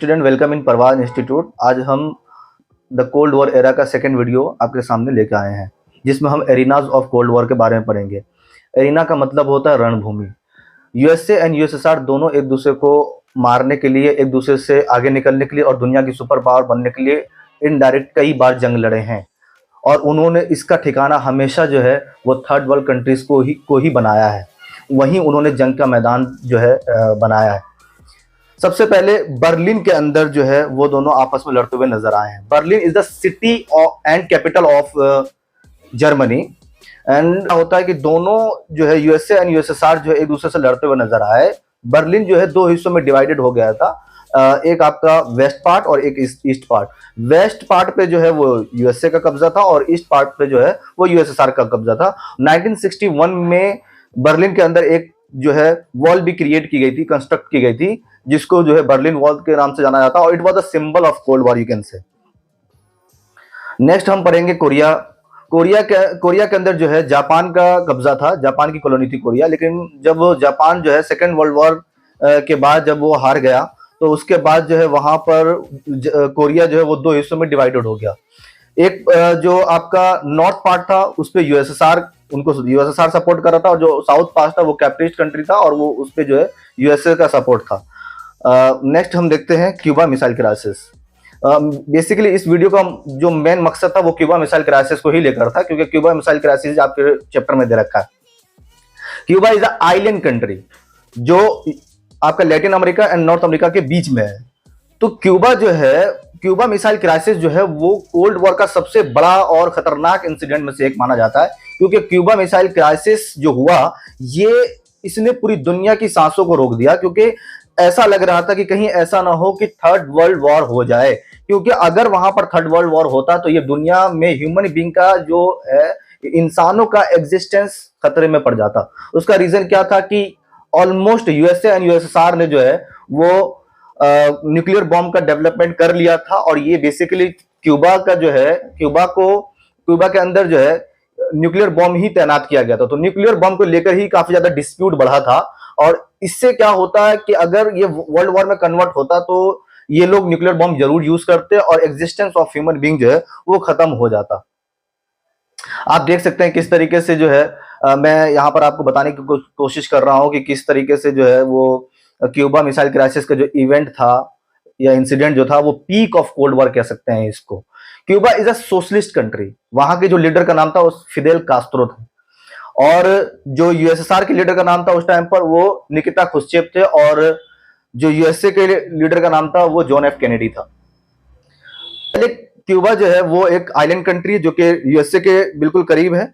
Student, welcome in Parwaz institute. आज हम the cold war era का सेकंड वीडियो आपके सामने लेकर आए हैं, जिसमें हम एरिनाज ऑफ कोल्ड वॉर के बारे में पढ़ेंगे। एरिना का मतलब होता है रणभूमि। यूएसए एंड यूएसएसआर दोनों एक दूसरे को मारने के लिए, एक दूसरे से आगे निकलने के लिए और दुनिया की सुपर पावर बनने के लिए इनडायरेक्ट कई बार जंग लड़े हैं। और उन्होंने इसका ठिकाना हमेशा जो है वो थर्ड वर्ल्ड कंट्रीज को ही बनाया है। वहीं उन्होंने जंग का मैदान जो है बनाया है। सबसे पहले बर्लिन के अंदर जो है वो दोनों आपस में लड़ते हुए नजर आए हैं। Berlin is the city and capital of Germany. And होता है कि दोनों जो है यूएसए एंड यूएसएसआर जो है एक दूसरे से लड़ते हुए नजर आए। बर्लिन जो है दो हिस्सों में डिवाइडेड हो गया था, एक आपका वेस्ट पार्ट और एक ईस्ट पार्ट। वेस्ट पार्ट पे जो है वो यूएसए का कब्जा था और ईस्ट पार्ट पे जो है वो यूएसएसआर का कब्जा था। 1961 में बर्लिन के अंदर एक जो है वॉल भी क्रिएट की गई थी, कंस्ट्रक्ट की गई थी, जिसको जो है बर्लिन वॉल के नाम से जाना जाता है और it was the symbol of cold war, you can say. Next हम पढ़ेंगे कोरिया। कोरिया के अंदर जो है जापान का कब्जा था, जापान की कॉलोनी थी कोरिया। लेकिन जब जापान जो है सेकेंड वर्ल्ड वॉर के बाद जब वो हार गया तो उसके बाद जो है वहां पर कोरिया जो है वो दो हिस्सों में डिवाइडेड हो गया। एक जो आपका नॉर्थ पार्ट था उस पर यूएसएसआर सपोर्ट कर रहा था और जो साउथ पार्ट था वो कैपिटलिस्ट कंट्री था और वो उस पर जो है यूएसए का सपोर्ट था। नेक्स्ट हम देखते हैं क्यूबा मिसाइल क्राइसिस। बेसिकली इस वीडियो का जो मेन मकसद था वो क्यूबा मिसाइल क्राइसिस को ही लेकर था, क्योंकि क्यूबा मिसाइल क्राइसिस आपके चैप्टर में दे रखा है। Cuba is a island country जो आपका Latin America and north America के बीच में है। तो क्यूबा जो है, क्यूबा मिसाइल क्राइसिस जो है वो कोल्ड वॉर का सबसे बड़ा और खतरनाक इंसिडेंट में से एक माना जाता है, क्योंकि क्यूबा मिसाइल क्राइसिस जो हुआ ये इसने पूरी दुनिया की सांसों को रोक दिया। क्योंकि ऐसा लग रहा था कि कहीं ऐसा ना हो कि थर्ड वर्ल्ड वॉर हो जाए, क्योंकि अगर वहां पर थर्ड वर्ल्ड वॉर होता तो ये दुनिया में ह्यूमन बीइंग का जो है, इंसानों का एग्जिस्टेंस खतरे में पड़ जाता। उसका रीजन क्या था कि ऑलमोस्ट यूएसए एंड यूएसएसआर ने जो है वो न्यूक्लियर बॉम्ब का डेवलपमेंट कर लिया था और ये बेसिकली क्यूबा का जो है, क्यूबा के अंदर जो है न्यूक्लियर बॉम्ब ही तैनात किया गया था। तो न्यूक्लियर बॉम्ब को लेकर ही काफी ज्यादा डिस्प्यूट बढ़ा था और इससे क्या होता है कि अगर ये वर्ल्ड वॉर में कन्वर्ट होता तो ये लोग न्यूक्लियर बॉम्ब जरूर यूज करते और एग्जिस्टेंस ऑफ ह्यूमन बीइंग जो है वो खत्म हो जाता। आप देख सकते हैं किस तरीके से जो है मैं यहाँ पर आपको बताने की कोशिश कर रहा हूँ कि किस तरीके से जो है वो क्यूबा मिसाइल क्राइसिस का जो इवेंट था या इंसिडेंट जो था वो पीक ऑफ कोल्ड वॉर कह सकते हैं इसको। Cuba is a socialist country. वहां के जो लीडर का नाम था वो फिदेल कास्त्रो था और जो यूएसएसआर के लीडर का नाम था उस टाइम पर वो निकिता खुश्चेव थे और जो यूएसए के लीडर का नाम था वो जॉन एफ कैनेडी था। पहले क्यूबा जो है वो एक आइलैंड कंट्री जो कि यूएसए के बिल्कुल करीब है।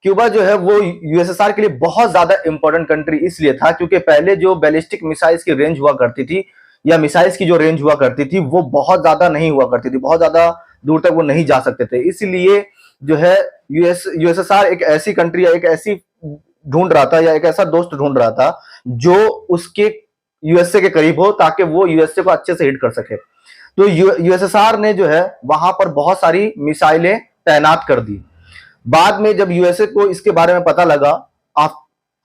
क्यूबा जो है वो यूएसएसआर के लिए बहुत ज्यादा इंपॉर्टेंट कंट्री इसलिए था क्योंकि पहले जो बैलिस्टिक मिसाइल्स की रेंज हुआ करती थी या मिसाइल्स की जो रेंज हुआ करती थी वो बहुत ज्यादा नहीं हुआ करती थी, बहुत ज्यादा दूर तक वो नहीं जा सकते थे। इसलिए जो है यूएसएसआर एक ऐसी कंट्री या एक ऐसी ढूंढ रहा था या एक ऐसा दोस्त ढूंढ रहा था जो उसके यूएसए के करीब हो ताकि वो यूएसए को अच्छे से हिट कर सके। तो यूएसएसआर ने जो है वहां पर बहुत सारी मिसाइलें तैनात कर दी। बाद में जब यूएसए को इसके बारे में पता लगा,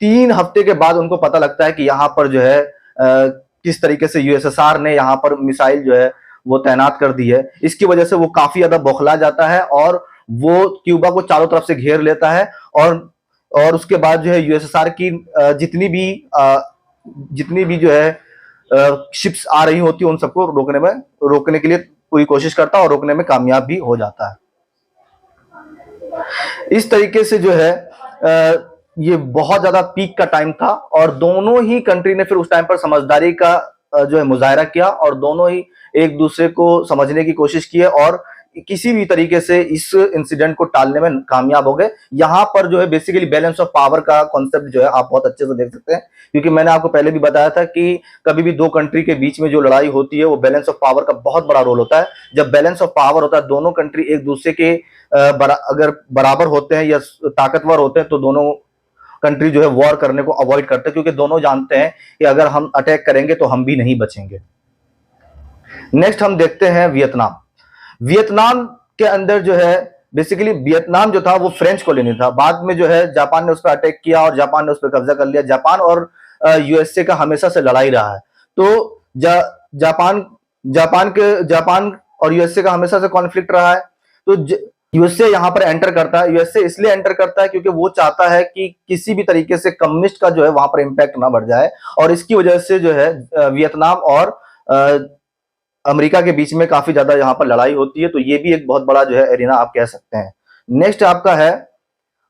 3 हफ्ते के बाद उनको पता लगता है कि यहाँ पर जो है किस तरीके से यूएसएसआर ने यहाँ पर मिसाइल जो है वो तैनात कर दी है। इसकी वजह से वो काफी ज्यादा बौखला जाता है और वो क्यूबा को चारों तरफ से घेर लेता है और उसके बाद जो है यूएसएसआर की जितनी भी जो है शिप्स आ रही होती है उन सबको रोकने के लिए पूरी कोशिश करता है और रोकने में कामयाब भी हो जाता है। इस तरीके से जो है ये बहुत ज्यादा पीक का टाइम था और दोनों ही कंट्री ने फिर उस टाइम पर समझदारी का जो है मुजाहरा किया और दोनों ही एक दूसरे को समझने की कोशिश की और किसी भी तरीके से इस इंसिडेंट को टालने में कामयाब हो गए। यहाँ पर जो है बेसिकली बैलेंस ऑफ पावर का कॉन्सेप्ट जो है आप बहुत अच्छे से देख सकते हैं, क्योंकि मैंने आपको पहले भी बताया था कि कभी भी दो कंट्री के बीच में जो लड़ाई होती है वो बैलेंस ऑफ पावर का बहुत बड़ा रोल होता है। जब बैलेंस ऑफ पावर होता है, दोनों कंट्री एक दूसरे के अगर बराबर होते हैं या ताकतवर होते हैं तो दोनों कंट्री जो है वॉर करने को अवॉइड करते हैं, क्योंकि दोनों जानते हैं कि अगर हम अटैक करेंगे तो हम भी नहीं बचेंगे। नेक्स्ट हम देखते हैं वियतनाम के अंदर जो है बेसिकली वियतनाम जो था वो फ्रेंच कॉलोनी था। बाद में जो है जापान ने उस पर अटैक किया और जापान ने उस पर कब्जा कर लिया। जापान और यूएसए का हमेशा से लड़ाई रहा है। तो जापान जापान और यूएसए का हमेशा से कॉन्फ्लिक्ट रहा है। तो यूएसए यहाँ पर एंटर करता है। यूएसए इसलिए एंटर करता है क्योंकि वो चाहता है कि किसी भी तरीके से कम्युनिस्ट का जो है वहां पर इम्पैक्ट ना बढ़ जाए, और इसकी वजह से जो है वियतनाम और अमेरिका के बीच में काफी ज्यादा यहाँ पर लड़ाई होती है। तो ये भी एक बहुत बड़ा जो है एरिना आप कह सकते हैं। नेक्स्ट आपका है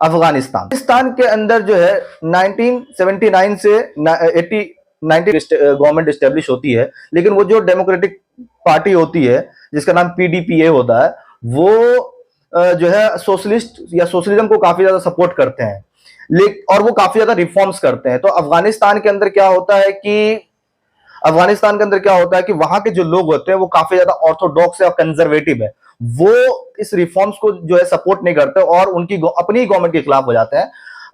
अफगानिस्तान। पाकिस्तान के अंदर जो है 1979 से 90 गवर्नमेंट एस्टेब्लिश होती है, लेकिन वो जो डेमोक्रेटिक पार्टी होती है जिसका नाम पीडीपीए होता है, वो जो है सोशलिस्ट या सोशलिज्म को काफी ज्यादा सपोर्ट करते हैं, और वो काफी ज्यादा रिफॉर्म्स करते हैं। तो अफगानिस्तान के अंदर क्या होता है कि वहां के जो लोग होते हैं वो काफी ज्यादा ऑर्थोडॉक्स है और कंजर्वेटिव है। वो इस रिफॉर्म्स को जो है सपोर्ट नहीं करते और उनकी अपनी गवर्नमेंट के खिलाफ हो जाते हैं,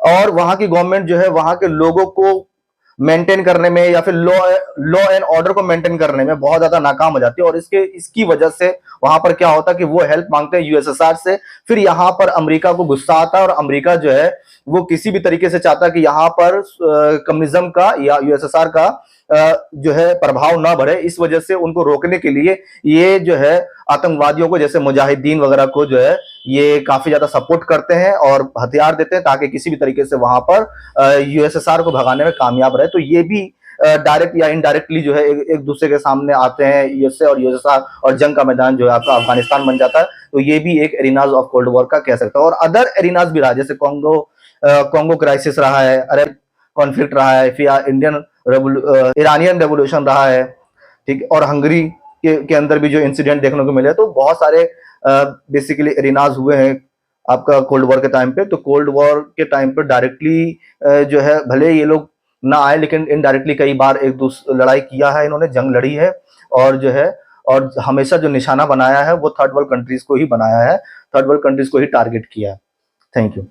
और वहां की गवर्नमेंट जो है वहां के लोगों को मेंटेन करने में या फिर लॉ एंड ऑर्डर को मेंटेन करने में बहुत ज्यादा नाकाम हो जाती है। और इसकी वजह से वहां पर क्या होता है कि वो हेल्प मांगते हैं यूएसएसआर से। फिर यहाँ पर अमेरिका को गुस्सा आता है, और अमेरिका जो है वो किसी भी तरीके से चाहता है कि यहाँ पर कम्युनिज्म का या यूएसएसआर का जो है प्रभाव ना बढ़े। इस वजह से उनको रोकने के लिए ये जो है आतंकवादियों को, जैसे मुजाहिदीन वगैरह को जो है ये काफी ज्यादा सपोर्ट करते हैं और हथियार देते हैं, ताकि किसी भी तरीके से वहां पर यूएसएसआर को भगाने में कामयाब रहे। तो ये भी डायरेक्ट या इनडायरेक्टली जो है एक दूसरे के सामने आते हैं, यूएसए और यूएसएसआर, और जंग का मैदान जो है आपका अफगानिस्तान बन जाता है। तो ये भी एक एरिनाज ऑफ कोल्ड वॉर का कह सकता है। और अदर एरिनाज भी रहा, जैसे कॉन्गो क्राइसिस रहा है, अरब कॉन्फ्लिक्ट रहा है, फिर ईरानियन रेवोल्यूशन रहा है, ठीक, और हंगरी के अंदर भी जो इंसिडेंट देखने को मिले। तो बहुत सारे बेसिकली एरिनाज हुए हैं आपका कोल्ड वॉर के टाइम पे। तो कोल्ड वॉर के टाइम पे डायरेक्टली जो है भले ये लोग ना आए, लेकिन इनडायरेक्टली कई बार एक दूसरी लड़ाई किया है, इन्होंने जंग लड़ी है, और जो है और हमेशा जो निशाना बनाया है वो थर्ड वर्ल्ड कंट्रीज को ही बनाया है, थर्ड वर्ल्ड कंट्रीज को ही टारगेट किया है। Thank you.